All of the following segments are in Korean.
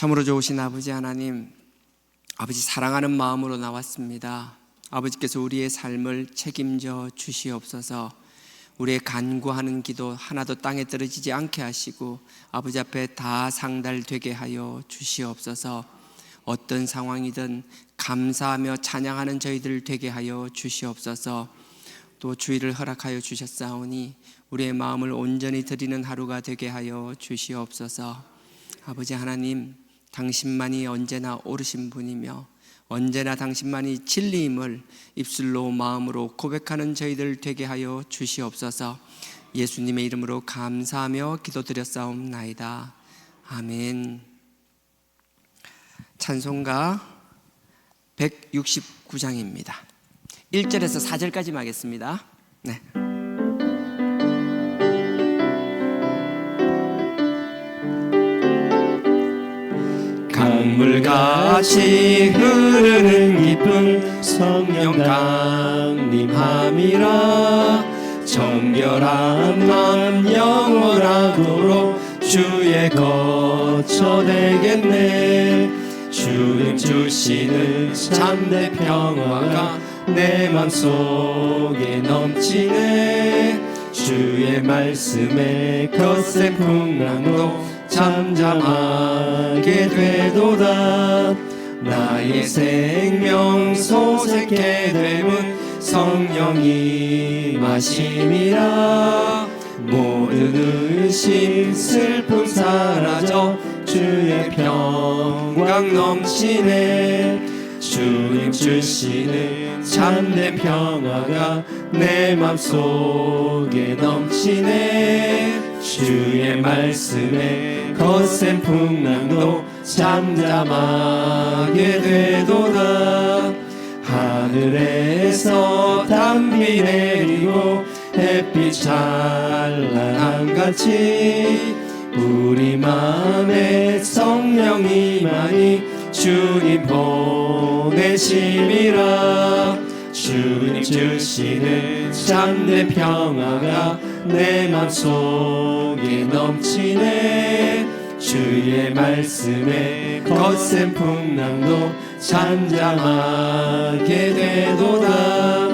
참으로 좋으신 아버지 하나님, 아버지 사랑하는 마음으로 나왔습니다. 아버지께서 우리의 삶을 책임져 주시옵소서. 우리의 간구하는 기도 하나도 땅에 떨어지지 않게 하시고 아버지 앞에 다 상달되게 하여 주시옵소서. 어떤 상황이든 감사하며 찬양하는 저희들 되게 하여 주시옵소서. 또 주의를 허락하여 주셨사오니 우리의 마음을 온전히 드리는 하루가 되게 하여 주시옵소서. 아버지 하나님, 당신만이 언제나 옳으신 분이며 언제나 당신만이 진리임을 입술로 마음으로 고백하는 저희들 되게 하여 주시옵소서. 예수님의 이름으로 감사하며 기도드렸사옵나이다. 아멘. 찬송가 169장입니다. 1절에서 4절까지만 하겠습니다. 네. 강물같이 흐르는 기쁨 성령 강림함이라. 정결한 맘 영원하도록 주의 거처 되겠네. 주님 주시는 참된 평화가 내 맘속에 넘치네. 주의 말씀에 거센 풍랑도 잠잠하게 되도다. 나의 생명 소생케 됨은 성령이 마심이라. 모든 의심 슬픔 사라져 주의 평강 넘치네. 주님 주시는 참된 평화가 내 맘속에 넘치네. 주의 말씀에 거센 풍랑도 잠잠하게 되도다. 하늘에서 단비 내리고 햇빛 찬란함같이 우리 맘에 성령이만이 주님 보내심이라. 주님 주시는 참된 평화가 내 맘속에 넘치네. 주의 말씀에 거센 풍랑도 잠잠하게 되도다.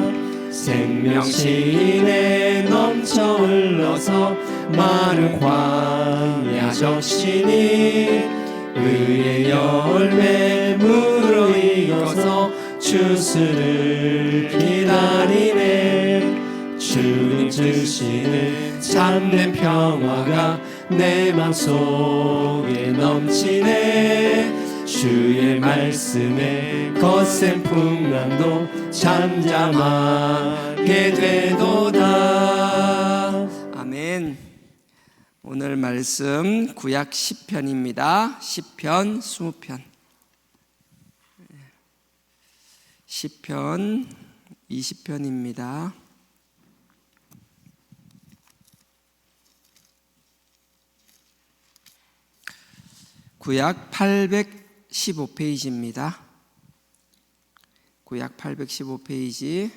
생명신에 넘쳐 흘러서 마른 광야 적시니. 의의 열매 무르익어서 추수를 기다리네. 주님 주시는 참된 평화가 내 맘속에 넘치네. 주의 말씀에 거센 풍랑도 잠잠하게 되도다. 아멘. 오늘 말씀 구약 10편입니다. 10편, 20편. 10편, 20편입니다. 구약 815페이지입니다. 구약 815페이지.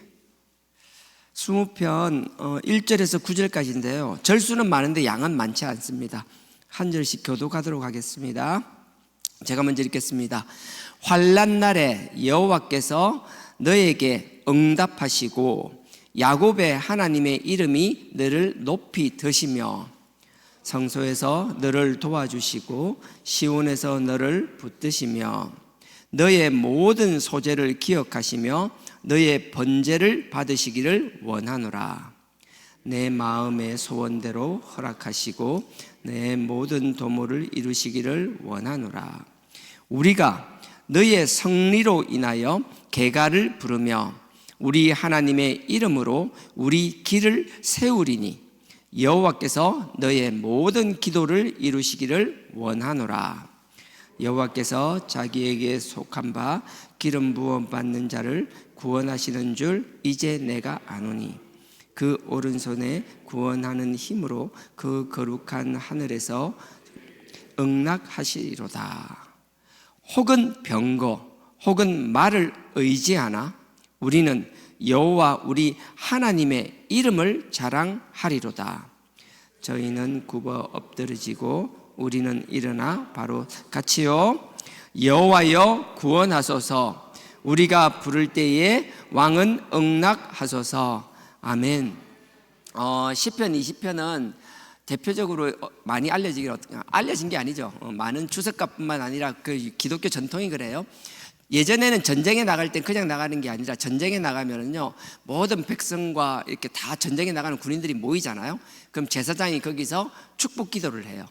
20편 1절에서 9절까지인데요. 절수는 많은데 양은 많지 않습니다. 한 절씩 교독하도록 하겠습니다. 제가 먼저 읽겠습니다. 환난 날에 여호와께서 너에게 응답하시고 야곱의 하나님의 이름이 너를 높이 드시며 성소에서 너를 도와주시고 시온에서 너를 붙드시며 너의 모든 소재를 기억하시며 너의 번제를 받으시기를 원하노라. 내 마음의 소원대로 허락하시고 내 모든 도모를 이루시기를 원하노라. 우리가 너의 성리로 인하여 개가를 부르며 우리 하나님의 이름으로 우리 길을 세우리니 여호와께서 너의 모든 기도를 이루시기를 원하노라. 여호와께서 자기에게 속한 바 기름 부음 받는 자를 구원하시는 줄 이제 내가 아노니 그 오른손에 구원하는 힘으로 그 거룩한 하늘에서 응낙하시리로다. 혹은 병거 혹은 말을 의지하나 우리는 여호와 우리 하나님의 이름을 자랑하리로다. 저희는 굽어 엎드러지고 우리는 일어나 바로 같이요. 여호와여 구원하소서. 우리가 부를 때에 왕은 응낙하소서. 아멘. 시편 20편은 대표적으로 많이 알려진 게 아니죠. 많은 추석가뿐만 아니라 그 기독교 전통이 그래요. 예전에는 전쟁에 나갈 땐 그냥 나가는 게 아니라 전쟁에 나가면은요, 모든 백성과 이렇게 다 전쟁에 나가는 군인들이 모이잖아요. 그럼 제사장이 거기서 축복 기도를 해요.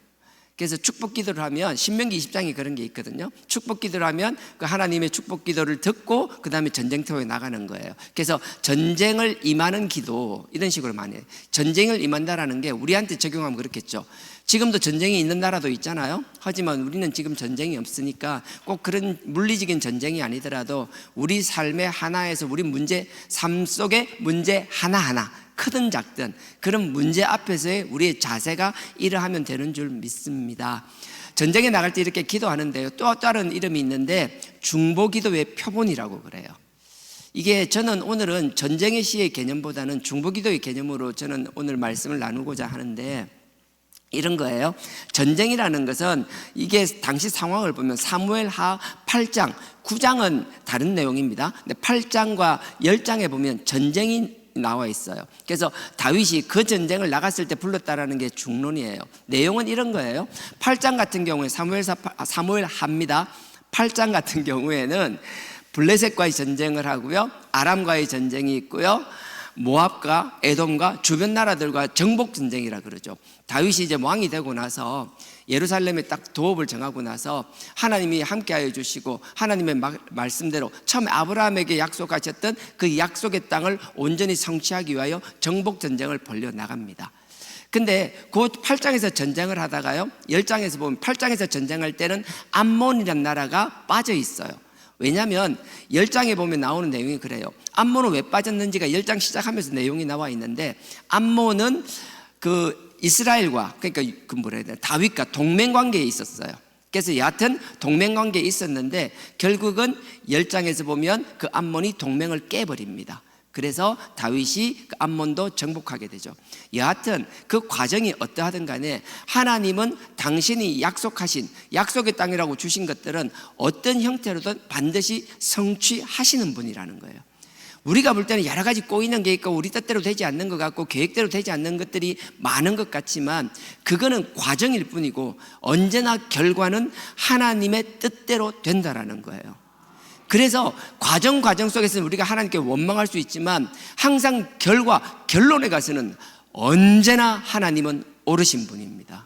그래서 축복 기도를 하면 신명기 20장에 그런 게 있거든요. 축복 기도를 하면 그 하나님의 축복 기도를 듣고 그 다음에 전쟁터에 나가는 거예요. 그래서 전쟁을 임하는 기도, 이런 식으로 많이 해요. 전쟁을 임한다라는 게 우리한테 적용하면 그렇겠죠. 지금도 전쟁이 있는 나라도 있잖아요. 하지만 우리는 지금 전쟁이 없으니까 꼭 그런 물리적인 전쟁이 아니더라도 우리 삶의 하나에서 우리 삶 속의 문제 하나하나, 크든 작든 그런 문제 앞에서의 우리의 자세가 이러하면 되는 줄 믿습니다. 전쟁에 나갈 때 이렇게 기도하는데요, 또 다른 이름이 있는데 중보기도의 표본이라고 그래요. 이게 저는 오늘은 전쟁의 시의 개념보다는 중보기도의 개념으로 저는 오늘 말씀을 나누고자 하는데, 이런 거예요. 전쟁이라는 것은 이게 당시 상황을 보면 사무엘하 8장, 9장은 다른 내용입니다. 근데 8장과 10장에 보면 전쟁이 나와 있어요. 그래서 다윗이 그 전쟁을 나갔을 때 불렀다라는 게 중론이에요. 내용은 이런 거예요. 8장 같은 경우에 사무엘하입니다. 8장 같은 경우에는 블레셋과의 전쟁을 하고요, 아람과의 전쟁이 있고요, 모압과 에돔과 주변 나라들과 정복 전쟁이라 그러죠. 다윗이 이제 왕이 되고 나서 예루살렘에 딱 도읍을 정하고 나서 하나님이 함께하여 주시고 하나님의 말씀대로 처음에 아브라함에게 약속하셨던 그 약속의 땅을 온전히 성취하기 위하여 정복 전쟁을 벌려 나갑니다. 근데 그 8장에서 전쟁을 하다가요, 10장에서 보면 8장에서 전쟁할 때는 암몬이라는 나라가 빠져 있어요. 왜냐하면 10장에 보면 나오는 내용이 그래요. 암몬은 왜 빠졌는지가 10장 시작하면서 내용이 나와 있는데, 암몬은 그 이스라엘과, 그러니까 그 뭐라 해야 되나, 다윗과 동맹관계에 있었어요. 그래서 여하튼 동맹관계에 있었는데 결국은 10장에서 보면 그 암몬이 동맹을 깨버립니다. 그래서 다윗이 그 암몬도 정복하게 되죠. 여하튼 그 과정이 어떠하든 간에 하나님은 당신이 약속하신 약속의 땅이라고 주신 것들은 어떤 형태로든 반드시 성취하시는 분이라는 거예요. 우리가 볼 때는 여러 가지 꼬이는 게 있고 우리 뜻대로 되지 않는 것 같고 계획대로 되지 않는 것들이 많은 것 같지만 그거는 과정일 뿐이고 언제나 결과는 하나님의 뜻대로 된다라는 거예요. 그래서 과정 속에서는 우리가 하나님께 원망할 수 있지만 항상 결론에 가서는 언제나 하나님은 옳으신 분입니다.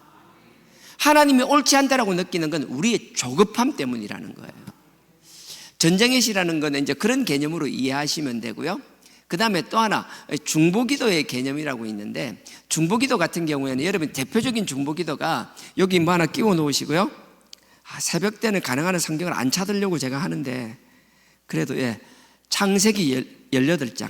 하나님이 옳지 않다라고 느끼는 건 우리의 조급함 때문이라는 거예요. 전쟁의 시라는 건 이제 그런 개념으로 이해하시면 되고요. 그 다음에 또 하나 중보기도의 개념이라고 있는데, 중보기도 같은 경우에는 여러분 대표적인 중보기도가 여기 뭐 하나 끼워 놓으시고요. 새벽 때는 가능한 성경을 안 찾으려고 제가 하는데 그래도 창세기 18장,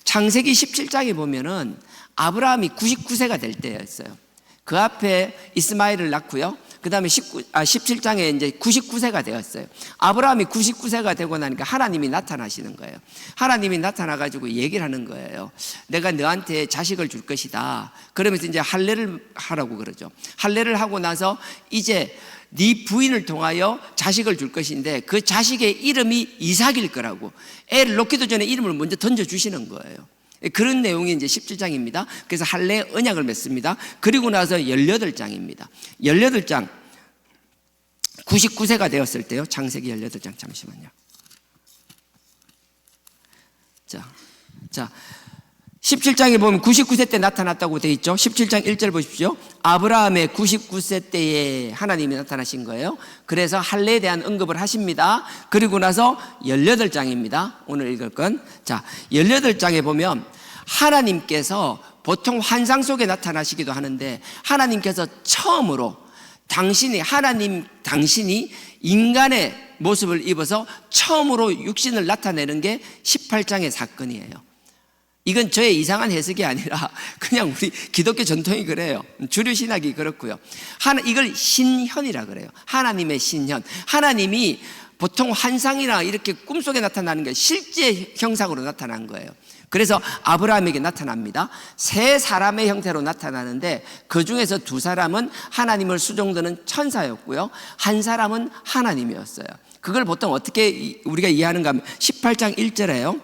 창세기 17장에 보면은 아브라함이 99세가 될 때였어요. 그 앞에 이스마엘을 낳고요. 그 다음에 17장에 이제 99세가 되었어요. 아브라함이 99세가 되고 나니까 하나님이 나타나시는 거예요. 하나님이 나타나가지고 얘기를 하는 거예요. 내가 너한테 자식을 줄 것이다. 그러면서 이제 할례를 하라고 그러죠. 할례를 하고 나서 이제 네 부인을 통하여 자식을 줄 것인데 그 자식의 이름이 이삭일 거라고, 애를 놓기도 전에 이름을 먼저 던져주시는 거예요. 그런 내용이 이제 17장입니다. 그래서 할례 언약을 맺습니다. 그리고 나서 18장입니다. 18장 99세가 되었을 때요. 창세기 18장 잠시만요. 자 17장에 보면 99세 때 나타났다고 되어 있죠. 17장 1절 보십시오. 아브라함의 99세 때에 하나님이 나타나신 거예요. 그래서 할례에 대한 언급을 하십니다. 그리고 나서 18장입니다. 오늘 읽을 건. 자, 18장에 보면 하나님께서 보통 환상 속에 나타나시기도 하는데 하나님께서 처음으로 당신이 인간의 모습을 입어서 처음으로 육신을 나타내는 게 18장의 사건이에요. 이건 저의 이상한 해석이 아니라 그냥 우리 기독교 전통이 그래요. 주류 신학이 그렇고요. 이걸 신현이라 그래요. 하나님의 신현. 하나님이 보통 환상이나 이렇게 꿈속에 나타나는 게 실제 형상으로 나타난 거예요. 그래서 아브라함에게 나타납니다. 세 사람의 형태로 나타나는데 그 중에서 두 사람은 하나님을 수종드는 천사였고요, 한 사람은 하나님이었어요. 그걸 보통 어떻게 우리가 이해하는가 하면 18장 1절에요.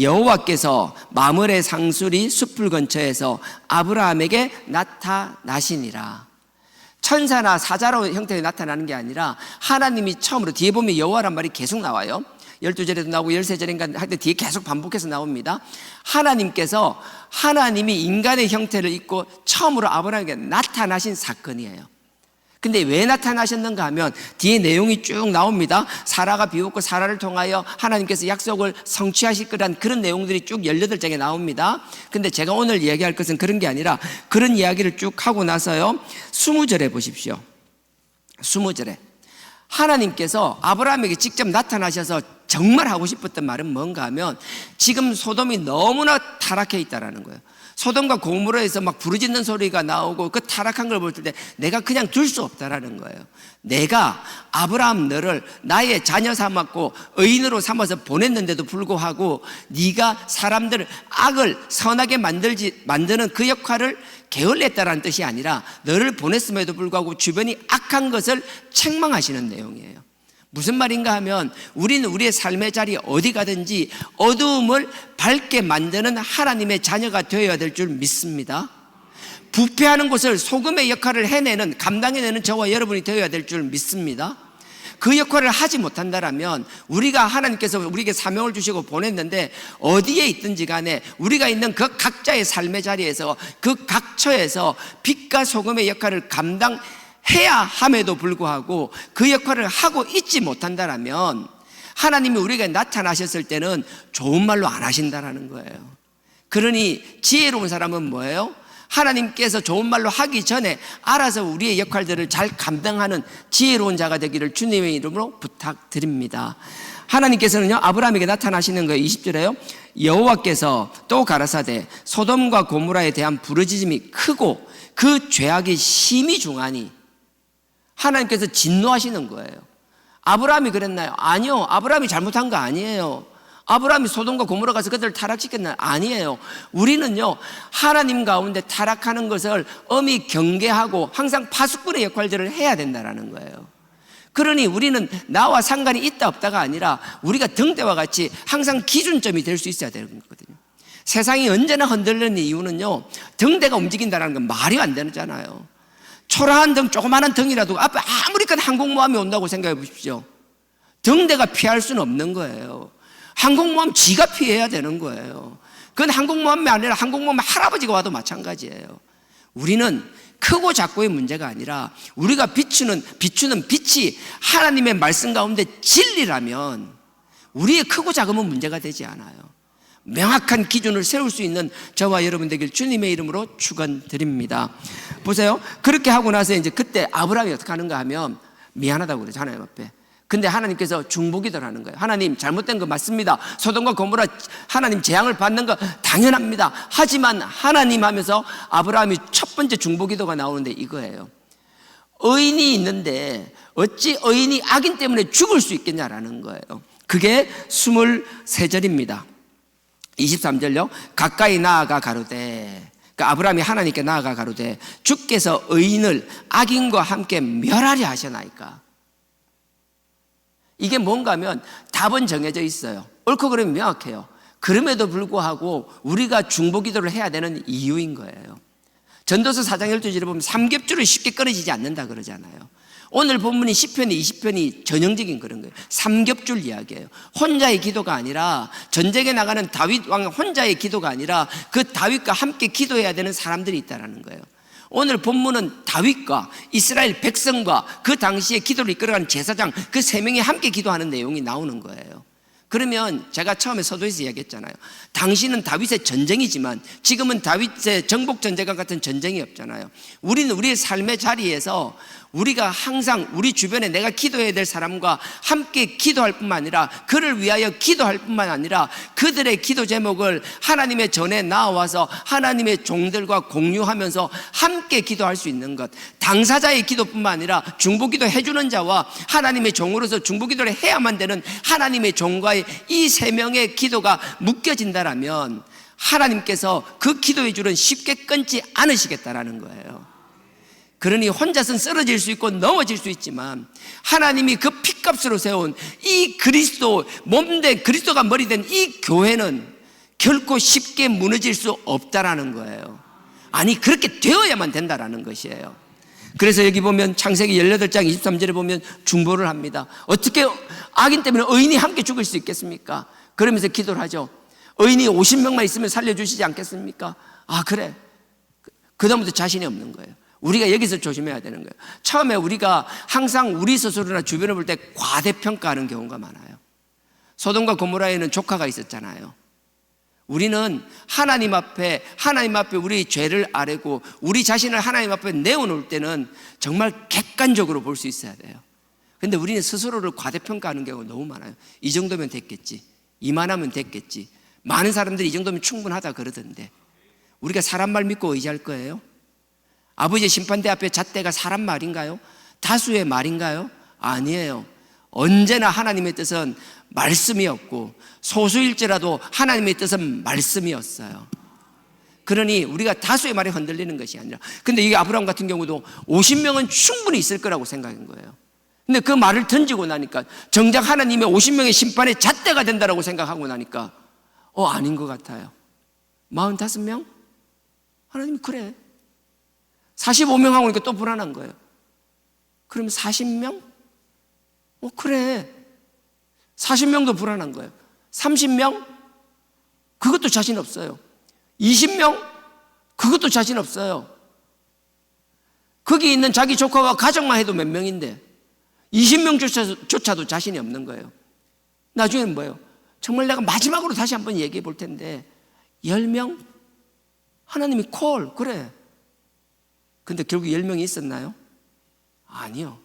여호와께서 마므레 상수리 숲을 근처에서 아브라함에게 나타나시니라. 천사나 사자로 형태로 나타나는 게 아니라 하나님이 처음으로, 뒤에 보면 여호와란 말이 계속 나와요. 12절에도 나오고 13절인가 할 때 뒤에 계속 반복해서 나옵니다. 하나님께서, 하나님이 인간의 형태를 입고 처음으로 아브라함에게 나타나신 사건이에요. 근데 왜 나타나셨는가 하면 뒤에 내용이 쭉 나옵니다. 사라가 비웃고 사라를 통하여 하나님께서 약속을 성취하실 거란 그런 내용들이 쭉 18장에 나옵니다. 근데 제가 오늘 이야기할 것은 그런 게 아니라 그런 이야기를 쭉 하고 나서요, 20절에 보십시오. 20절에 하나님께서 아브라함에게 직접 나타나셔서 정말 하고 싶었던 말은 뭔가 하면, 지금 소돔이 너무나 타락해 있다라는 거예요. 소돔과 고모라에서 막 부르짖는 소리가 나오고 그 타락한 걸 볼 때 내가 그냥 둘 수 없다라는 거예요. 내가 아브라함 너를 나의 자녀 삼았고 의인으로 삼아서 보냈는데도 불구하고 네가 사람들을 악을 선하게 만드는 그 역할을 게을리했다라는 뜻이 아니라 너를 보냈음에도 불구하고 주변이 악한 것을 책망하시는 내용이에요. 무슨 말인가 하면 우리는 우리의 삶의 자리 어디 가든지 어두움을 밝게 만드는 하나님의 자녀가 되어야 될 줄 믿습니다. 부패하는 곳을 소금의 역할을 해내는, 감당해내는 저와 여러분이 되어야 될 줄 믿습니다. 그 역할을 하지 못한다면 우리가, 하나님께서 우리에게 사명을 주시고 보냈는데 어디에 있든지 간에 우리가 있는 그 각자의 삶의 자리에서, 그 각처에서 빛과 소금의 역할을 감당해야 함에도 불구하고 그 역할을 하고 있지 못한다면 하나님이 우리에게 나타나셨을 때는 좋은 말로 안 하신다라는 거예요. 그러니 지혜로운 사람은 뭐예요? 하나님께서 좋은 말로 하기 전에 알아서 우리의 역할들을 잘 감당하는 지혜로운 자가 되기를 주님의 이름으로 부탁드립니다. 하나님께서는요, 아브라함에게 나타나시는 거예요. 20절에요. 여호와께서 또 가라사대 소돔과 고모라에 대한 부르짖음이 크고 그 죄악이 심히 중하니, 하나님께서 진노하시는 거예요. 아브라함이 그랬나요? 아니요. 아브라함이 잘못한 거 아니에요. 아브라함이 소돔과 고모라 가서 그들을 타락시켰나요? 아니에요. 우리는요, 하나님 가운데 타락하는 것을 엄히 경계하고 항상 파수꾼의 역할들을 해야 된다는 거예요. 그러니 우리는 나와 상관이 있다 없다가 아니라 우리가 등대와 같이 항상 기준점이 될 수 있어야 되는 거거든요. 세상이 언제나 흔들리는 이유는요, 등대가 움직인다는 건 말이 안 되잖아요. 초라한 등, 조그마한 등이라도 앞에 아무리 큰 항공모함이 온다고 생각해 보십시오. 등대가 피할 수는 없는 거예요. 항공모함 지가 피해야 되는 거예요. 그건 항공모함이 아니라 항공모함 할아버지가 와도 마찬가지예요. 우리는 크고 작고의 문제가 아니라 우리가 비추는 빛이 하나님의 말씀 가운데 진리라면 우리의 크고 작음은 문제가 되지 않아요. 명확한 기준을 세울 수 있는 저와 여러분 되길 주님의 이름으로 축원드립니다. 보세요. 그렇게 하고 나서 이제 그때 아브라함이 어떻게 하는가 하면 미안하다고 그러죠, 하나님 앞에. 근데 하나님께서 중보기도를 거예요. 하나님, 잘못된 거 맞습니다. 소돔과 고모라 하나님 재앙을 받는 거 당연합니다. 하지만 하나님 하면서 아브라함이 첫 번째 중보기도가 나오는데 이거예요. 의인이 있는데 어찌 의인이 악인 때문에 죽을 수 있겠냐라는 거예요. 그게 23절입니다. 23절요. 가까이 나아가 가로되, 그러니까 아브라함이 하나님께 나아가 가로되 주께서 의인을 악인과 함께 멸하려 하시나이까. 이게 뭔가 하면 답은 정해져 있어요. 옳고 그름이 명확해요. 그럼에도 불구하고 우리가 중보기도를 해야 되는 이유인 거예요. 전도서 4장 12절에 보면 삼겹줄은 쉽게 끊어지지 않는다 그러잖아요. 오늘 본문이 시편이 20편이 전형적인 그런 거예요. 삼겹줄 이야기예요. 혼자의 기도가 아니라, 전쟁에 나가는 다윗 왕 혼자의 기도가 아니라 그 다윗과 함께 기도해야 되는 사람들이 있다는 거예요. 오늘 본문은 다윗과 이스라엘 백성과 그 당시에 기도를 이끌어가는 제사장 그 세 명이 함께 기도하는 내용이 나오는 거예요. 그러면 제가 처음에 서두에서 이야기했잖아요. 당신은 다윗의 전쟁이지만 지금은 다윗의 정복 전쟁과 같은 전쟁이 없잖아요. 우리는 우리의 삶의 자리에서 우리가 항상 우리 주변에 내가 기도해야 될 사람과 함께 기도할 뿐만 아니라 그를 위하여 기도할 뿐만 아니라 그들의 기도 제목을 하나님의 전에 나와서 하나님의 종들과 공유하면서 함께 기도할 수 있는 것, 당사자의 기도뿐만 아니라 중보기도 해주는 자와 하나님의 종으로서 중보기도를 해야만 되는 하나님의 종과의 이 세 명의 기도가 묶여진다라면 하나님께서 그 기도의 줄은 쉽게 끊지 않으시겠다라는 거예요. 그러니 혼자서는 쓰러질 수 있고 넘어질 수 있지만 하나님이 그 핏값으로 세운 이 그리스도 몸된 그리스도가 머리 된 이 교회는 결코 쉽게 무너질 수 없다라는 거예요. 아니 그렇게 되어야만 된다라는 것이에요. 그래서 여기 보면 창세기 18장 23절에 보면 중보를 합니다. 어떻게 악인 때문에 의인이 함께 죽을 수 있겠습니까? 그러면서 기도를 하죠. 의인이 50명만 있으면 살려주시지 않겠습니까? 아 그래. 그다음부터 자신이 없는 거예요. 우리가 여기서 조심해야 되는 거예요. 처음에 우리가 항상 우리 스스로나 주변을 볼 때 과대평가하는 경우가 많아요. 소돔과 고모라에는 조카가 있었잖아요. 우리는 하나님 앞에 우리 죄를 아뢰고 우리 자신을 하나님 앞에 내어놓을 때는 정말 객관적으로 볼 수 있어야 돼요. 근데 우리는 스스로를 과대평가하는 경우가 너무 많아요. 이 정도면 됐겠지, 이만하면 됐겠지, 많은 사람들이 이 정도면 충분하다 그러던데 우리가 사람 말 믿고 의지할 거예요? 아버지의 심판대 앞에 잣대가 사람 말인가요? 다수의 말인가요? 아니에요. 언제나 하나님의 뜻은 말씀이었고 소수일지라도 하나님의 뜻은 말씀이었어요. 그러니 우리가 다수의 말에 흔들리는 것이 아니라, 근데 이 아브라함 같은 경우도 50명은 충분히 있을 거라고 생각한 거예요. 근데 그 말을 던지고 나니까 정작 하나님의 50명의 심판의 잣대가 된다라고 생각하고 나니까 아닌 것 같아요. 45명? 하나님 그래. 45명 하고 나니까 또 불안한 거예요. 그럼 40명? 그래. 40명도 불안한 거예요. 30명? 그것도 자신 없어요. 20명? 그것도 자신 없어요. 거기 있는 자기 조카가 가정만 해도 몇 명인데 20명조차도 자신이 없는 거예요. 나중에는 뭐예요? 정말 내가 마지막으로 다시 한번 얘기해 볼 텐데 10명? 하나님이 콜, 그래. 근데 결국 10명이 있었나요? 아니요.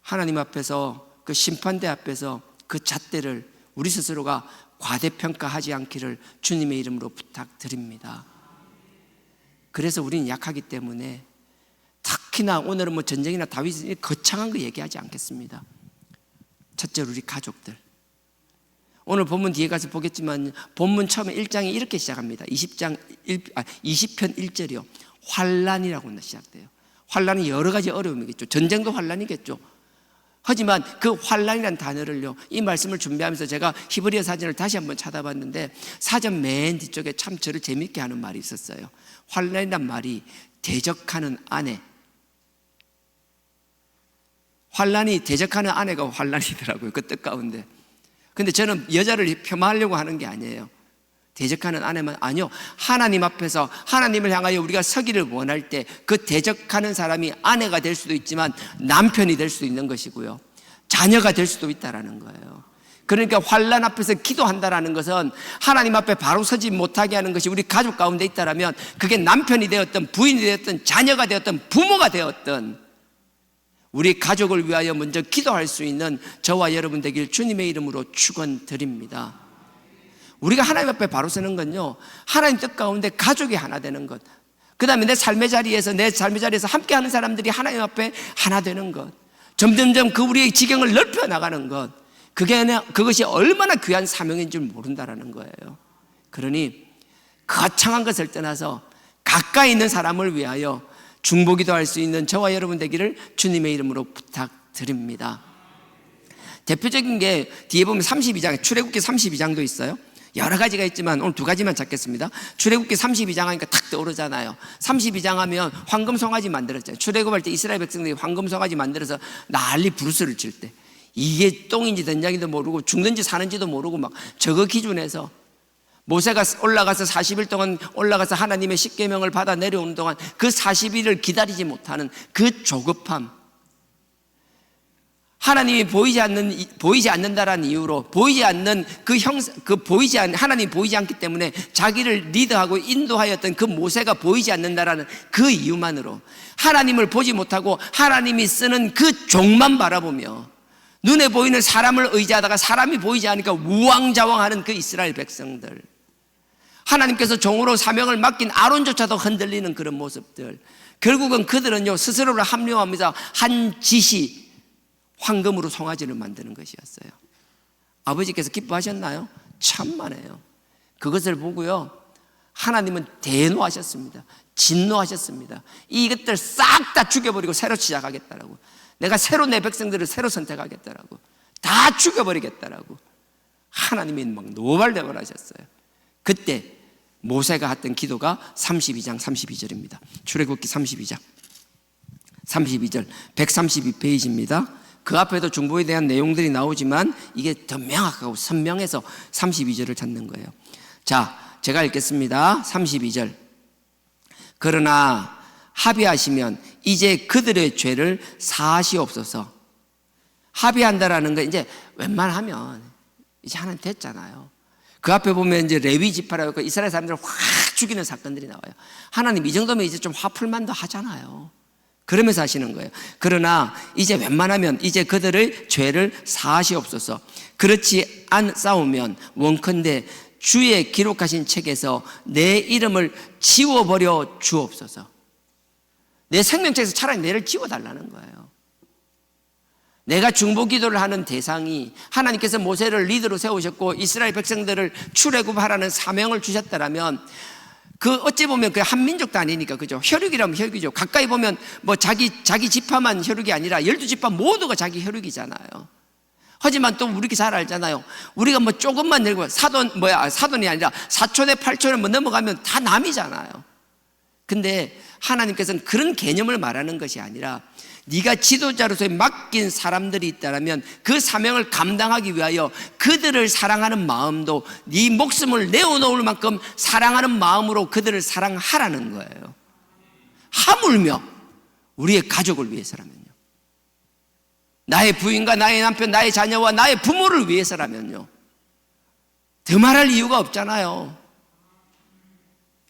하나님 앞에서 그 심판대 앞에서 그 잣대를 우리 스스로가 과대평가하지 않기를 주님의 이름으로 부탁드립니다. 그래서 우리는 약하기 때문에 특히나 오늘은 뭐 전쟁이나 다윗이 거창한 거 얘기하지 않겠습니다. 첫째로 우리 가족들. 오늘 본문 뒤에 가서 보겠지만 본문 처음에 1장이 이렇게 시작합니다. 20편 1절이요. 환난이라고 시작돼요. 환난이 여러 가지 어려움이겠죠. 전쟁도 환난이겠죠. 하지만 그 환난이라는 단어를요, 이 말씀을 준비하면서 제가 히브리어 사전을 다시 한번 찾아봤는데 사전 맨 뒤쪽에 참 저를 재밌게 하는 말이 있었어요. 환난이란 말이 대적하는 아내, 환난이 대적하는 아내가 환난이더라고요. 그 뜻 가운데. 근데 저는 여자를 폄하하려고 하는 게 아니에요. 대적하는 아내만, 아니요, 하나님 앞에서 하나님을 향하여 우리가 서기를 원할 때 그 대적하는 사람이 아내가 될 수도 있지만 남편이 될 수도 있는 것이고요, 자녀가 될 수도 있다라는 거예요. 그러니까 환난 앞에서 기도한다라는 것은 하나님 앞에 바로 서지 못하게 하는 것이 우리 가족 가운데 있다라면 그게 남편이 되었든 부인이 되었든 자녀가 되었든 부모가 되었든 우리 가족을 위하여 먼저 기도할 수 있는 저와 여러분 되길 주님의 이름으로 축원드립니다. 우리가 하나님 앞에 바로 서는 건요, 하나님 뜻 가운데 가족이 하나 되는 것, 그 다음에 내 삶의 자리에서 함께 하는 사람들이 하나님 앞에 하나 되는 것, 점점점 그 우리의 지경을 넓혀 나가는 것, 그것이 얼마나 귀한 사명인 줄 모른다라는 거예요. 그러니 거창한 것을 떠나서 가까이 있는 사람을 위하여 중보기도 할 수 있는 저와 여러분 되기를 주님의 이름으로 부탁드립니다. 대표적인 게 뒤에 보면 32장, 출애굽기 32장도 있어요. 여러 가지가 있지만 오늘 두 가지만 찾겠습니다. 출애굽기 32장 하니까 탁 떠오르잖아요. 32장 하면 황금송아지 만들었잖아요. 출애굽할 때 이스라엘 백성들이 황금송아지 만들어서 난리 부르스를 칠 때 이게 똥인지 된장인지도 모르고 죽는지 사는지도 모르고 막 저거 기준에서 모세가 올라가서 40일 동안 올라가서 하나님의 십계명을 받아 내려오는 동안 그 40일을 기다리지 못하는 그 조급함, 하나님이 보이지 않는다라는 이유로, 하나님이 보이지 않기 때문에 자기를 리드하고 인도하였던 그 모세가 보이지 않는다라는 그 이유만으로 하나님을 보지 못하고 하나님이 쓰는 그 종만 바라보며 눈에 보이는 사람을 의지하다가 사람이 보이지 않으니까 우왕좌왕하는 그 이스라엘 백성들, 하나님께서 종으로 사명을 맡긴 아론조차도 흔들리는 그런 모습들, 결국은 그들은요 스스로를 합리화하면서 한 짓이 황금으로 송아지를 만드는 것이었어요. 아버지께서 기뻐하셨나요? 천만에요. 그것을 보고요 하나님은 대노하셨습니다. 진노하셨습니다. 이것들 싹 다 죽여버리고 새로 시작하겠다라고, 내가 새로 내 백성들을 새로 선택하겠다라고, 다 죽여버리겠다라고 하나님이 막 노발대발 하셨어요. 그때 모세가 했던 기도가 32장 32절입니다. 출애굽기 32장 32절 132페이지입니다. 그 앞에도 중보에 대한 내용들이 나오지만 이게 더 명확하고 선명해서 32절을 찾는 거예요. 자, 제가 읽겠습니다. 32절. 그러나 합의하시면 이제 그들의 죄를 사하시옵소서. 합의한다라는 거 이제 웬만하면 이제 하나님 됐잖아요. 그 앞에 보면 이제 레위 지파라고 이스라엘 사람들을 확 죽이는 사건들이 나와요. 하나님 이 정도면 이제 좀 화풀만도 하잖아요. 그러면서 하시는 거예요. 그러나 이제 웬만하면 이제 그들의 죄를 사하시옵소서. 그렇지 않사오면 원컨대 주의 기록하신 책에서 내 이름을 지워버려 주옵소서. 내 생명책에서 차라리 내를 지워달라는 거예요. 내가 중보기도를 하는 대상이 하나님께서 모세를 리더로 세우셨고 이스라엘 백성들을 출애굽하라는 사명을 주셨다라면 그 어찌 보면 그 한민족도 아니니까, 그죠? 혈육이라면 혈육이죠. 가까이 보면 뭐 자기 지파만 혈육이 아니라 12지파 모두가 자기 혈육이잖아요. 하지만 또 우리가 잘 알잖아요. 우리가 뭐 조금만 내고 사돈이 아니라 사촌에 팔촌에 뭐 넘어가면 다 남이잖아요. 근데 하나님께서는 그런 개념을 말하는 것이 아니라 네가 지도자로서 맡긴 사람들이 있다면 그 사명을 감당하기 위하여 그들을 사랑하는 마음도 네 목숨을 내어놓을 만큼 사랑하는 마음으로 그들을 사랑하라는 거예요. 하물며 우리의 가족을 위해서라면요, 나의 부인과 나의 남편, 나의 자녀와 나의 부모를 위해서라면요, 더 말할 이유가 없잖아요.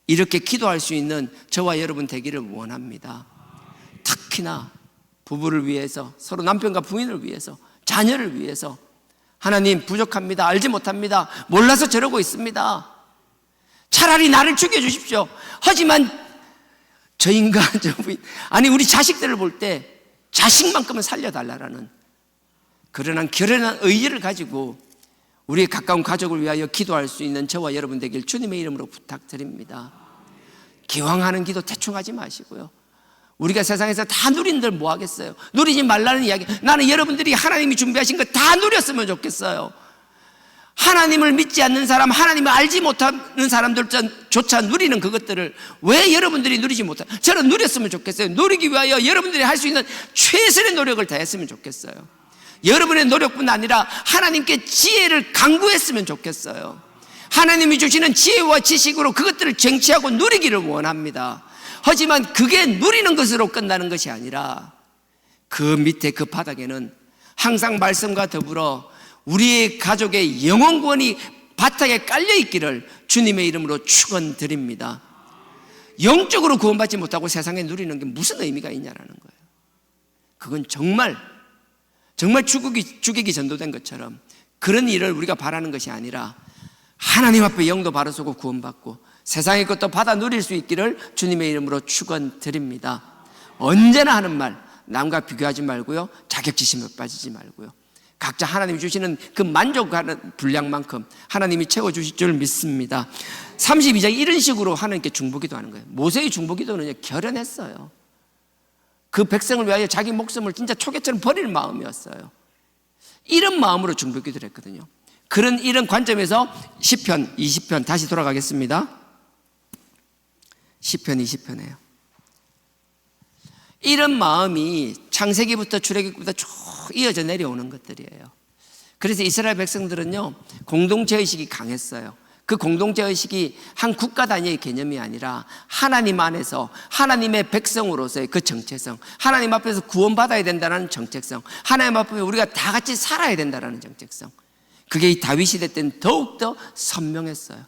이렇게 기도할 수 있는 저와 여러분 되기를 원합니다. 특히나 부부를 위해서, 서로 남편과 부인을 위해서, 자녀를 위해서. 하나님 부족합니다. 알지 못합니다. 몰라서 저러고 있습니다. 차라리 나를 죽여주십시오. 하지만 저 인간, 저 부인, 아니 우리 자식들을 볼 때 자식만큼은 살려달라는 그러한 결연한 의지를 가지고 우리의 가까운 가족을 위하여 기도할 수 있는 저와 여러분 되길 주님의 이름으로 부탁드립니다. 기왕하는 기도 대충 하지 마시고요. 우리가 세상에서 다 누린들 뭐 하겠어요? 누리지 말라는 이야기. 나는 여러분들이 하나님이 준비하신 거 다 누렸으면 좋겠어요. 하나님을 믿지 않는 사람, 하나님을 알지 못하는 사람들조차 누리는 그것들을 왜 여러분들이 누리지 못해요? 저는 누렸으면 좋겠어요. 누리기 위하여 여러분들이 할 수 있는 최선의 노력을 다했으면 좋겠어요. 여러분의 노력뿐 아니라 하나님께 지혜를 간구했으면 좋겠어요. 하나님이 주시는 지혜와 지식으로 그것들을 쟁취하고 누리기를 원합니다. 하지만 그게 누리는 것으로 끝나는 것이 아니라 그 밑에 그 바닥에는 항상 말씀과 더불어 우리의 가족의 영혼 구원이 바탕에 깔려 있기를 주님의 이름으로 축원드립니다. 영적으로 구원받지 못하고 세상에 누리는 게 무슨 의미가 있냐라는 거예요. 그건 정말 죽이기 전도된 것처럼 그런 일을 우리가 바라는 것이 아니라 하나님 앞에 영도 바로 서고 구원받고 세상의 것도 받아 누릴 수 있기를 주님의 이름으로 축원드립니다. 언제나 하는 말, 남과 비교하지 말고요, 자격지심에 빠지지 말고요, 각자 하나님이 주시는 그 만족하는 분량만큼 하나님이 채워주실 줄 믿습니다. 32장 이런 식으로 하나님께 중보기도 하는 거예요. 모세의 중보기도는 결연했어요. 그 백성을 위하여 자기 목숨을 진짜 초계처럼 버릴 마음이었어요. 이런 마음으로 중보기도를 했거든요. 이런 관점에서 시편 20편 다시 돌아가겠습니다. 시편 20편이에요. 이런 마음이 창세기부터 출애굽부터 쭉 이어져 내려오는 것들이에요. 그래서 이스라엘 백성들은요 공동체 의식이 강했어요. 그 공동체 의식이 한 국가 단위의 개념이 아니라 하나님 안에서 하나님의 백성으로서의 그 정체성, 하나님 앞에서 구원받아야 된다는 정체성, 하나님 앞에 우리가 다 같이 살아야 된다는 정체성, 그게 이 다윗 시대 때는 더욱더 선명했어요.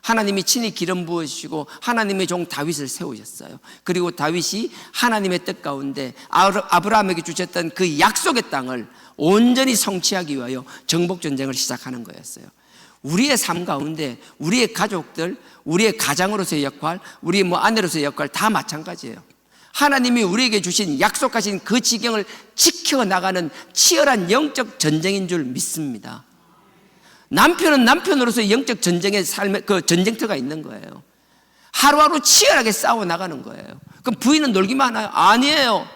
하나님이 친히 기름 부으시고 하나님의 종 다윗을 세우셨어요. 그리고 다윗이 하나님의 뜻 가운데 아브라함에게 주셨던 그 약속의 땅을 온전히 성취하기 위하여 정복전쟁을 시작하는 거였어요. 우리의 삶 가운데 우리의 가족들, 우리의 가장으로서의 역할, 우리의 아내로서의 역할 다 마찬가지예요. 하나님이 우리에게 주신 약속하신 그 지경을 지켜나가는 치열한 영적 전쟁인 줄 믿습니다. 남편은 남편으로서 영적 전쟁의 삶의 그 전쟁터가 있는 거예요. 하루하루 치열하게 싸워 나가는 거예요. 그럼 부인은 놀기만 하나요? 아니에요.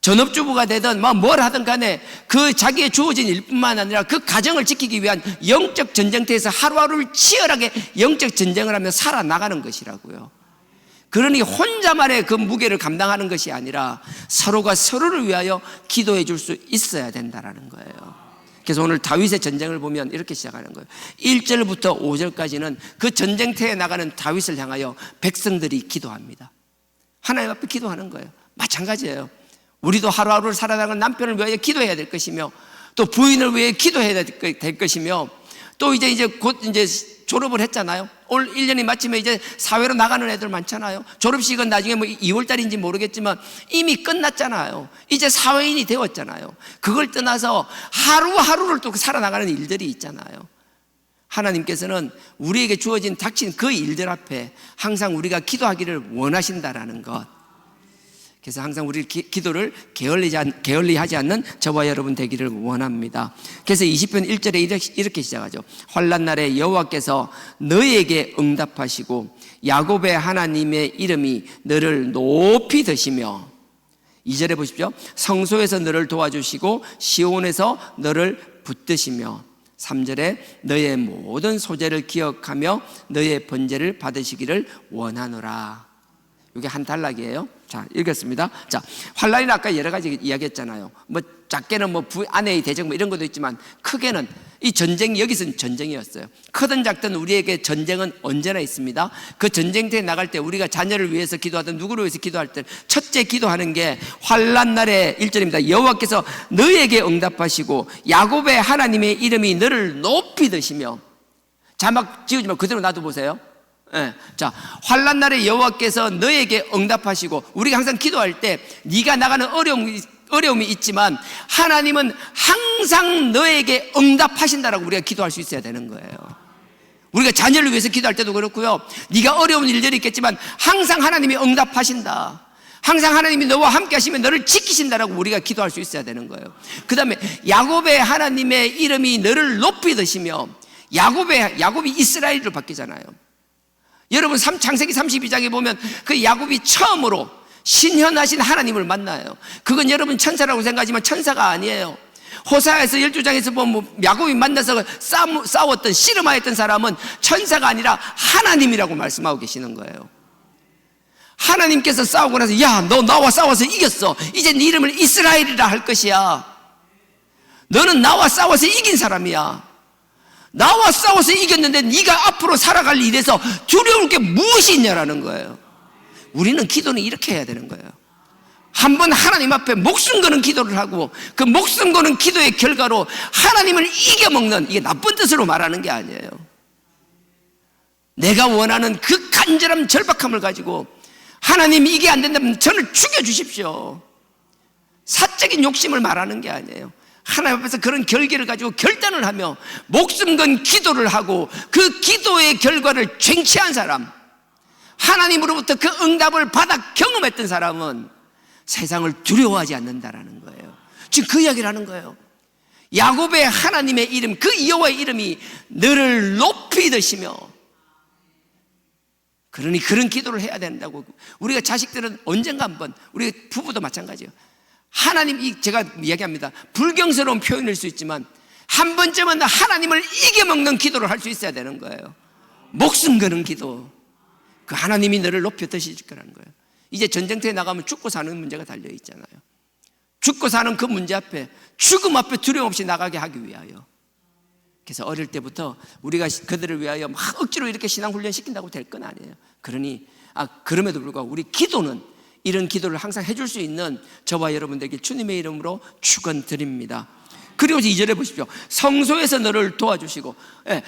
전업주부가 되든 뭘 하든 간에 그 자기의 주어진 일뿐만 아니라 그 가정을 지키기 위한 영적 전쟁터에서 하루하루를 치열하게 영적 전쟁을 하며 살아나가는 것이라고요. 그러니 혼자만의 그 무게를 감당하는 것이 아니라 서로가 서로를 위하여 기도해 줄 수 있어야 된다는 거예요. 그래서 오늘 다윗의 전쟁을 보면 이렇게 시작하는 거예요. 1절부터 5절까지는 그 전쟁터에 나가는 다윗을 향하여 백성들이 기도합니다. 하나님 앞에 기도하는 거예요. 마찬가지예요. 우리도 하루하루를 살아나가는 남편을 위하여 기도해야 될 것이며, 또 부인을 위해 기도해야 될 것이며, 또 이제 곧 졸업을 했잖아요. 올 1년이 마치면 이제 사회로 나가는 애들 많잖아요. 졸업식은 나중에 2월달인지 모르겠지만 이미 끝났잖아요. 이제 사회인이 되었잖아요. 그걸 떠나서 하루하루를 또 살아나가는 일들이 있잖아요. 하나님께서는 우리에게 주어진 닥친 그 일들 앞에 항상 우리가 기도하기를 원하신다라는 것. 그래서 항상 우리 기도를 게을리하지 않는 저와 여러분 되기를 원합니다. 그래서 20편 1절에 이렇게 시작하죠. 환난 날에 여호와께서 너희에게 응답하시고 야곱의 하나님의 이름이 너를 높이 드시며, 2절에 보십시오. 성소에서 너를 도와주시고 시온에서 너를 붙드시며, 3절에 너의 모든 소재를 기억하며 너의 번제를 받으시기를 원하노라. 이게 한 단락이에요. 자, 읽겠습니다. 자, 환난이 아까 여러 가지 이야기했잖아요. 작게는 아내의 대적 이런 것도 있지만, 크게는 이 전쟁이, 여기서는 전쟁이었어요. 크든 작든 우리에게 전쟁은 언제나 있습니다. 그 전쟁터에 나갈 때 우리가 자녀를 위해서 기도하든 누구를 위해서 기도할 때 첫째 기도하는 게 환난 날에 1절입니다. 여호와께서 너희에게 응답하시고 야곱의 하나님의 이름이 너를 높이 드시며. 자막 지우지만 그대로 놔둬보세요. 네. 자, 환난 날에 여호와께서 너에게 응답하시고, 우리가 항상 기도할 때 네가 나가는 어려움이 있지만 하나님은 항상 너에게 응답하신다라고 우리가 기도할 수 있어야 되는 거예요. 우리가 자녀를 위해서 기도할 때도 그렇고요. 네가 어려운 일들이 있겠지만 항상 하나님이 응답하신다. 항상 하나님이 너와 함께 하시면 너를 지키신다라고 우리가 기도할 수 있어야 되는 거예요. 그 다음에 야곱의 하나님의 이름이 너를 높이 드시며, 야곱이 이스라엘로 바뀌잖아요. 여러분 창세기 32장에 보면 그 야곱이 처음으로 신현하신 하나님을 만나요. 그건 여러분 천사라고 생각하지만 천사가 아니에요. 호세아에서 12장에서 보면 야곱이 만나서 싸웠던 씨름하였던 사람은 천사가 아니라 하나님이라고 말씀하고 계시는 거예요. 하나님께서 싸우고 나서 야, 너 나와 싸워서 이겼어. 이제 네 이름을 이스라엘이라 할 것이야. 너는 나와 싸워서 이긴 사람이야. 나와 싸워서 이겼는데 네가 앞으로 살아갈 일에서 두려울 게 무엇이 있냐라는 거예요. 우리는 기도는 이렇게 해야 되는 거예요. 한번 하나님 앞에 목숨 거는 기도를 하고, 그 목숨 거는 기도의 결과로 하나님을 이겨먹는, 이게 나쁜 뜻으로 말하는 게 아니에요. 내가 원하는 그 간절함, 절박함을 가지고 하나님 이게 안 된다면 저를 죽여주십시오. 사적인 욕심을 말하는 게 아니에요. 하나님 앞에서 그런 결계를 가지고 결단을 하며 목숨 건 기도를 하고 그 기도의 결과를 쟁취한 사람, 하나님으로부터 그 응답을 받아 경험했던 사람은 세상을 두려워하지 않는다라는 거예요. 지금 그 이야기를 하는 거예요. 야곱의 하나님의 이름, 그 여호와의 이름이 너를 높이 드시며. 그러니 그런 기도를 해야 된다고. 우리가 자식들은 언젠가 한번, 우리 부부도 마찬가지예요. 하나님, 제가 이야기합니다. 불경스러운 표현일 수 있지만 한 번쯤은 하나님을 이겨먹는 기도를 할 수 있어야 되는 거예요. 목숨 거는 기도. 그 하나님이 너를 높여 드실 거라는 거예요. 이제 전쟁터에 나가면 죽고 사는 문제가 달려있잖아요. 죽고 사는 그 문제 앞에, 죽음 앞에 두려움 없이 나가게 하기 위하여 그래서 어릴 때부터 우리가 그들을 위하여 막 억지로 이렇게 신앙훈련 시킨다고 될 건 아니에요. 그럼에도 불구하고 우리 기도는 이런 기도를 항상 해줄 수 있는 저와 여러분들에게 주님의 이름으로 축원드립니다. 그리고 2절에 보십시오. 성소에서 너를 도와주시고,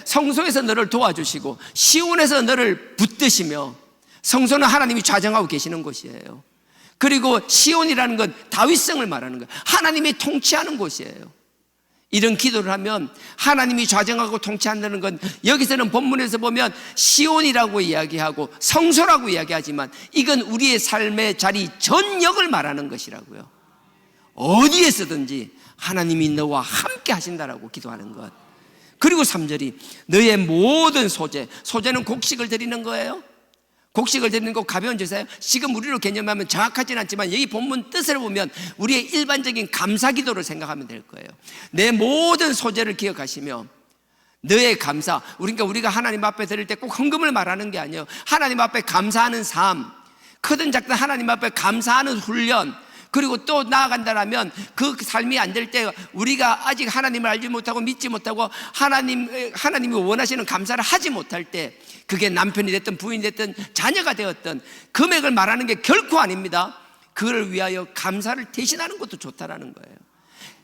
성소에서 너를 도와주시고 시온에서 너를 붙드시며. 성소는 하나님이 좌정하고 계시는 곳이에요. 그리고 시온이라는 건 다윗성을 말하는 거예요. 하나님이 통치하는 곳이에요. 이런 기도를 하면 하나님이 좌정하고 통치한다는 건, 여기서는 본문에서 보면 시온이라고 이야기하고 성소라고 이야기하지만 이건 우리의 삶의 자리 전역을 말하는 것이라고요. 어디에서든지 하나님이 너와 함께 하신다라고 기도하는 것. 그리고 3절이 너의 모든 소재는 곡식을 드리는 거예요. 곡식을 드리는 거 가벼운 제사예요. 지금 우리로 개념하면 정확하진 않지만 여기 본문 뜻을 보면 우리의 일반적인 감사 기도를 생각하면 될 거예요. 내 모든 소재를 기억하시며 너의 감사, 그러니까 우리가 하나님 앞에 드릴 때 꼭 헌금을 말하는 게 아니에요. 하나님 앞에 감사하는 삶, 크든 작든 하나님 앞에 감사하는 훈련, 그리고 또 나아간다면 그 삶이 안 될 때 우리가 아직 하나님을 알지 못하고 믿지 못하고 하나님이 원하시는 감사를 하지 못할 때, 그게 남편이 됐든 부인이 됐든 자녀가 되었든 금액을 말하는 게 결코 아닙니다. 그걸 위하여 감사를 대신하는 것도 좋다라는 거예요.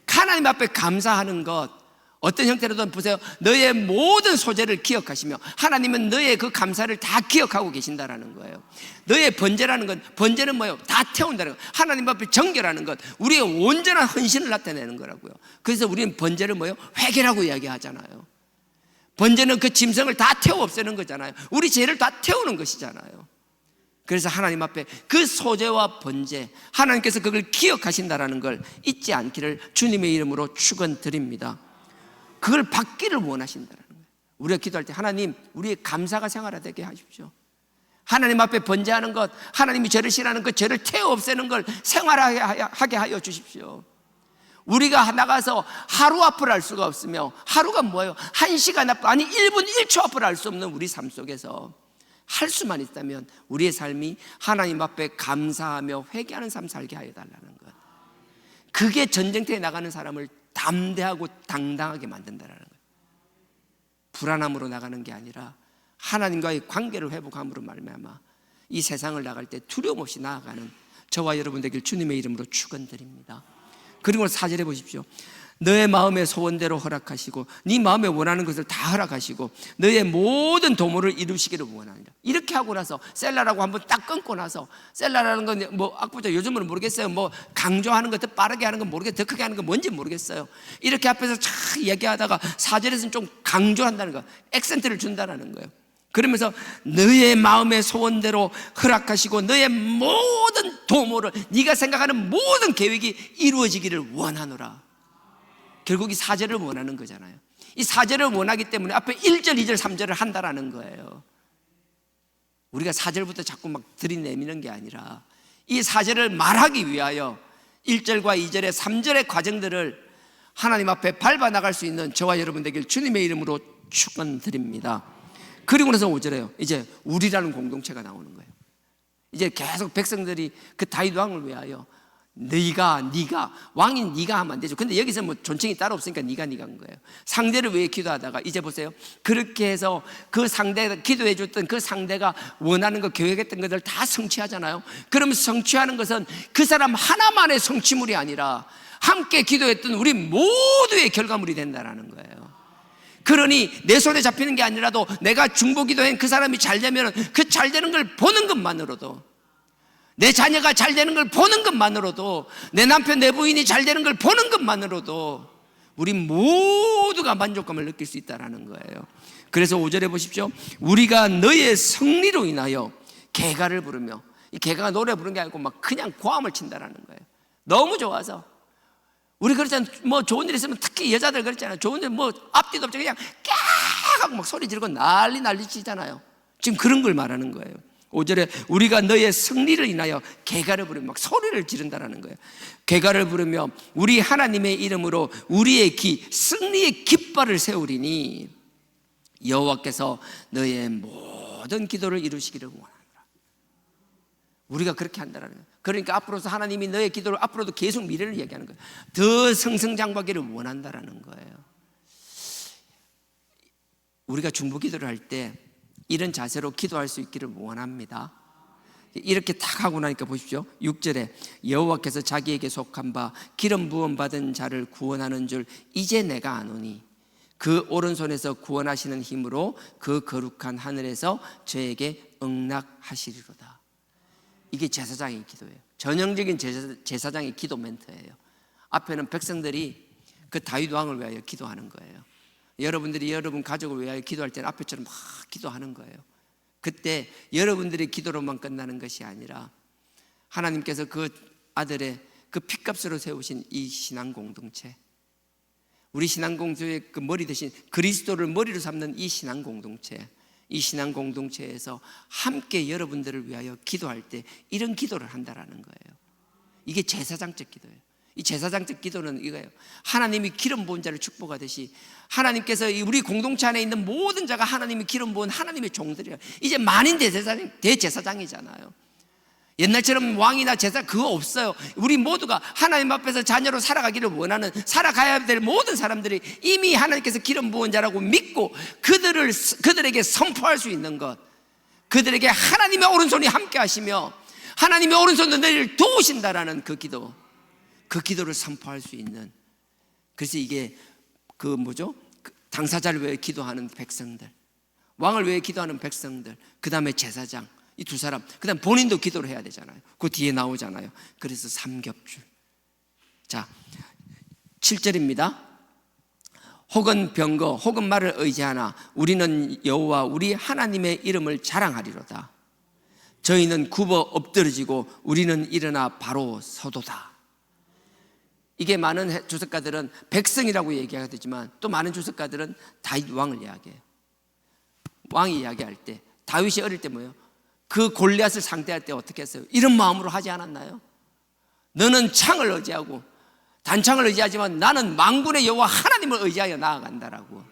하나님 앞에 감사하는 것, 어떤 형태로든 보세요. 너의 모든 소재를 기억하시며, 하나님은 너의 그 감사를 다 기억하고 계신다라는 거예요. 너의 번제라는 건, 번제는 뭐예요? 다 태운다는 거예요. 하나님 앞에 정결하는 것, 우리의 온전한 헌신을 나타내는 거라고요. 그래서 우리는 번제를 뭐예요? 회개라고 이야기하잖아요. 번제는 그 짐승을 다 태워 없애는 거잖아요. 우리 죄를 다 태우는 것이잖아요. 그래서 하나님 앞에 그 소재와 번제, 하나님께서 그걸 기억하신다라는 걸 잊지 않기를 주님의 이름으로 축원드립니다. 그걸 받기를 원하신다는 거예요. 우리가 기도할 때 하나님, 우리의 감사가 생활화되게 하십시오. 하나님 앞에 번제하는 것, 하나님이 죄를 싫어하는 것, 죄를 태워 없애는 걸 생활하게 하여 주십시오. 우리가 나가서 하루 앞을 알 수가 없으며, 하루가 뭐예요? 1시간 앞, 아니 1분 1초 앞을 알 수 없는 우리 삶 속에서 할 수만 있다면 우리의 삶이 하나님 앞에 감사하며 회개하는 삶 살게 하여 달라는 것. 그게 전쟁터에 나가는 사람을 담대하고 당당하게 만든다는 거예요. 불안함으로 나가는 게 아니라 하나님과의 관계를 회복함으로 말미암아 이 세상을 나갈 때 두려움 없이 나아가는 저와 여러분 되길 주님의 이름으로 축원드립니다. 그리고 4절에 보십시오. 너의 마음의 소원대로 허락하시고 네 마음에 원하는 것을 다 허락하시고 너의 모든 도모를 이루시기를 원하니라. 이렇게 하고 나서 셀라라고 한번 딱 끊고 나서, 셀라라는 건 뭐 악보자 요즘은 모르겠어요. 뭐 강조하는 것, 더 빠르게 하는 건 모르겠어요. 더 크게 하는 건 뭔지 모르겠어요. 이렇게 앞에서 촥 얘기하다가 4절에서는 좀 강조한다는 거, 액센트를 준다는 거예요. 그러면서 너의 마음의 소원대로 허락하시고 너의 모든 도모를, 네가 생각하는 모든 계획이 이루어지기를 원하노라. 결국 이 4절을 원하는 거잖아요. 이 4절을 원하기 때문에 앞에 1절, 2절, 3절을 한다라는 거예요. 우리가 4절부터 자꾸 막 들이내미는 게 아니라 이 4절을 말하기 위하여 1절과 2절의 3절의 과정들을 하나님 앞에 밟아 나갈 수 있는 저와 여러분 되길 주님의 이름으로 축원드립니다. 그리고 나서 5절에요. 이제 우리라는 공동체가 나오는 거예요. 이제 계속 백성들이 그 다윗 왕을 위하여 네가 왕인 네가 하면 안 되죠. 근데 여기서 뭐 존칭이 따로 없으니까 네가 한 거예요. 상대를 위해 기도하다가 이제 보세요. 그렇게 해서 그 상대가 기도해 줬던 그 상대가 원하는 거, 계획했던 것들 다 성취하잖아요. 그러면 성취하는 것은 그 사람 하나만의 성취물이 아니라 함께 기도했던 우리 모두의 결과물이 된다는 거예요. 그러니 내 손에 잡히는 게 아니라도 내가 중보기도한 그 사람이 잘 되면 그 잘 되는 걸 보는 것만으로도, 내 자녀가 잘 되는 걸 보는 것만으로도, 내 남편, 내 부인이 잘 되는 걸 보는 것만으로도 우리 모두가 만족감을 느낄 수 있다는 거예요. 그래서 5절에 보십시오. 우리가 너의 승리로 인하여 개가를 부르며, 이 개가가 노래 부르는 게 아니고 막 그냥 고함을 친다는 거예요. 너무 좋아서. 우리 그렇잖아요. 뭐 좋은 일 있으면 특히 여자들 그렇잖아요. 좋은 일 뭐 앞뒤도 없이 그냥 깨 하고 막 소리 지르고 난리 치잖아요. 지금 그런 걸 말하는 거예요. 5절에 우리가 너의 승리를 인하여 개가를 부르며 막 소리를 지른다는 거예요. 개가를 부르며 우리 하나님의 이름으로 우리의 승리의 깃발을 세우리니 여호와께서 너의 모든 기도를 이루시기를 원하노라. 우리가 그렇게 한다는 거예요. 그러니까 앞으로서 하나님이 너의 기도를 앞으로도 계속 미래를 얘기하는 거예요. 더 승승장구하기를 원한다라는 거예요. 우리가 중보기도를 할 때 이런 자세로 기도할 수 있기를 원합니다. 이렇게 딱 하고 나니까 보십시오. 6절에 여호와께서 자기에게 속한 바 기름 부음 받은 자를 구원하는 줄 이제 내가 아노니 그 오른손에서 구원하시는 힘으로 그 거룩한 하늘에서 저에게 응낙하시리로다. 이게 제사장의 기도예요. 전형적인 제사장의 기도 멘트예요. 앞에는 백성들이 그 다윗 왕을 위하여 기도하는 거예요. 여러분들이 여러분 가족을 위하여 기도할 때는 앞에처럼 막 기도하는 거예요. 그때 여러분들의 기도로만 끝나는 것이 아니라 하나님께서 그 아들의 그 핏값으로 세우신 이 신앙 공동체, 우리 신앙 공동체의 그 머리 대신 그리스도를 머리로 삼는 이 신앙 공동체, 이 신앙 공동체에서 함께 여러분들을 위하여 기도할 때 이런 기도를 한다라는 거예요. 이게 제사장적 기도예요. 이 제사장적 기도는 이거예요. 하나님이 기름 부은 자를 축복하듯이 하나님께서 우리 공동체 안에 있는 모든 자가 하나님이 기름 부은 하나님의 종들이에요. 이제 만인 대제사장이잖아요. 옛날처럼 왕이나 제사 그거 없어요. 우리 모두가 하나님 앞에서 자녀로 살아가기를 원하는, 살아가야 될 모든 사람들이 이미 하나님께서 기름 부은 자라고 믿고 그들에게 선포할 수 있는 것, 그들에게 하나님의 오른손이 함께 하시며 하나님의 오른손으로 너희를 도우신다라는 그 기도, 그 기도를 선포할 수 있는, 그래서 이게 그 당사자를 위해 기도하는 백성들, 왕을 위해 기도하는 백성들, 그 다음에 제사장, 이 두 사람, 그 다음 본인도 기도를 해야 되잖아요. 그 뒤에 나오잖아요. 그래서 삼겹줄. 자, 7절입니다. 혹은 병거 혹은 말을 의지하나 우리는 여호와 우리 하나님의 이름을 자랑하리로다. 저희는 굽어 엎드러지고 우리는 일어나 바로 서도다. 이게 많은 주석가들은 백성이라고 얘기하지만 또 많은 주석가들은 다윗 왕을 이야기해요. 왕이 이야기할 때 다윗이 어릴 때 뭐예요? 그 골리앗을 상대할 때 어떻게 했어요? 이런 마음으로 하지 않았나요? 너는 창을 의지하고 단창을 의지하지만 나는 만군의 여호와 하나님을 의지하여 나아간다라고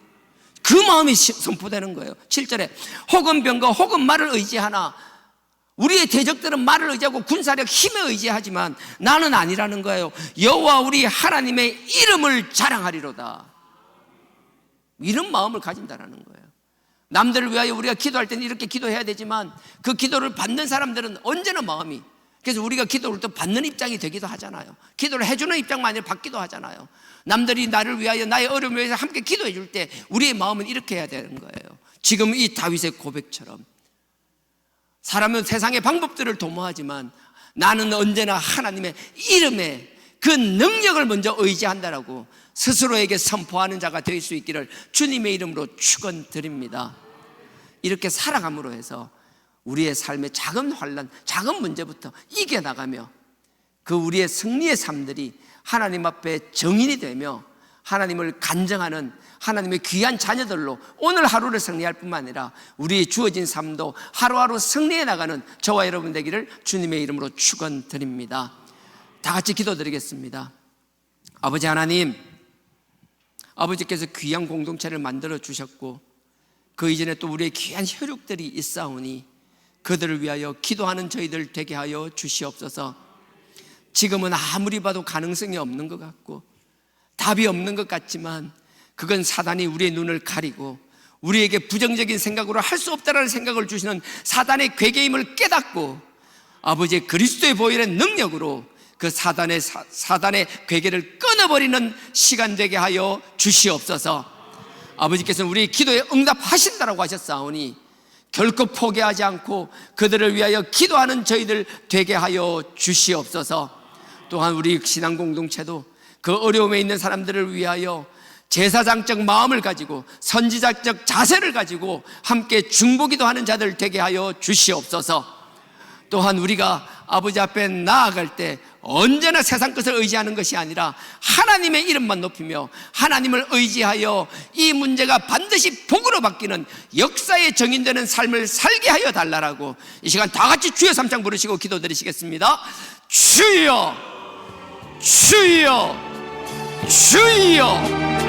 그 마음이 선포되는 거예요. 7절에 혹은 병거 혹은 말을 의지하나, 우리의 대적들은 말을 의지하고 군사력 힘에 의지하지만 나는 아니라는 거예요. 여호와 우리 하나님의 이름을 자랑하리로다. 이런 마음을 가진다라는 거예요. 남들을 위하여 우리가 기도할 때는 이렇게 기도해야 되지만 그 기도를 받는 사람들은 언제나 마음이, 그래서 우리가 기도를 또 받는 입장이 되기도 하잖아요. 기도를 해주는 입장만 아니라 받기도 하잖아요. 남들이 나를 위하여 나의 어려움을 위해서 함께 기도해 줄 때 우리의 마음은 이렇게 해야 되는 거예요. 지금 이 다윗의 고백처럼 사람은 세상의 방법들을 도모하지만 나는 언제나 하나님의 이름에 그 능력을 먼저 의지한다라고 스스로에게 선포하는 자가 될 수 있기를 주님의 이름으로 축원드립니다. 이렇게 살아감으로 해서 우리의 삶의 작은 환난, 작은 문제부터 이겨나가며 그 우리의 승리의 삶들이 하나님 앞에 정인이 되며 하나님을 간증하는 하나님의 귀한 자녀들로 오늘 하루를 승리할 뿐만 아니라 우리의 주어진 삶도 하루하루 승리해 나가는 저와 여러분 되기를 주님의 이름으로 축원드립니다. 다 같이 기도드리겠습니다. 아버지 하나님, 아버지께서 귀한 공동체를 만들어 주셨고 그 이전에 또 우리의 귀한 혈육들이 있사오니 그들을 위하여 기도하는 저희들 되게 하여 주시옵소서. 지금은 아무리 봐도 가능성이 없는 것 같고 답이 없는 것 같지만 그건 사단이 우리의 눈을 가리고 우리에게 부정적인 생각으로 할 수 없다라는 생각을 주시는 사단의 괴계임을 깨닫고 아버지의 그리스도의 보혈의 능력으로 그 사단의 괴계를 끊어버리는 시간 되게 하여 주시옵소서. 아버지께서는 우리 기도에 응답하신다라고 하셨사오니 결코 포기하지 않고 그들을 위하여 기도하는 저희들 되게 하여 주시옵소서. 또한 우리 신앙 공동체도 그 어려움에 있는 사람들을 위하여 제사장적 마음을 가지고 선지자적 자세를 가지고 함께 중보기도 하는 자들 되게 하여 주시옵소서. 또한 우리가 아버지 앞에 나아갈 때 언제나 세상 것을 의지하는 것이 아니라 하나님의 이름만 높이며 하나님을 의지하여 이 문제가 반드시 복으로 바뀌는 역사의 정인되는 삶을 살게 하여 달라라고 이 시간 다 같이 주여 삼창 부르시고 기도드리시겠습니다. 주여, 주여, 주여.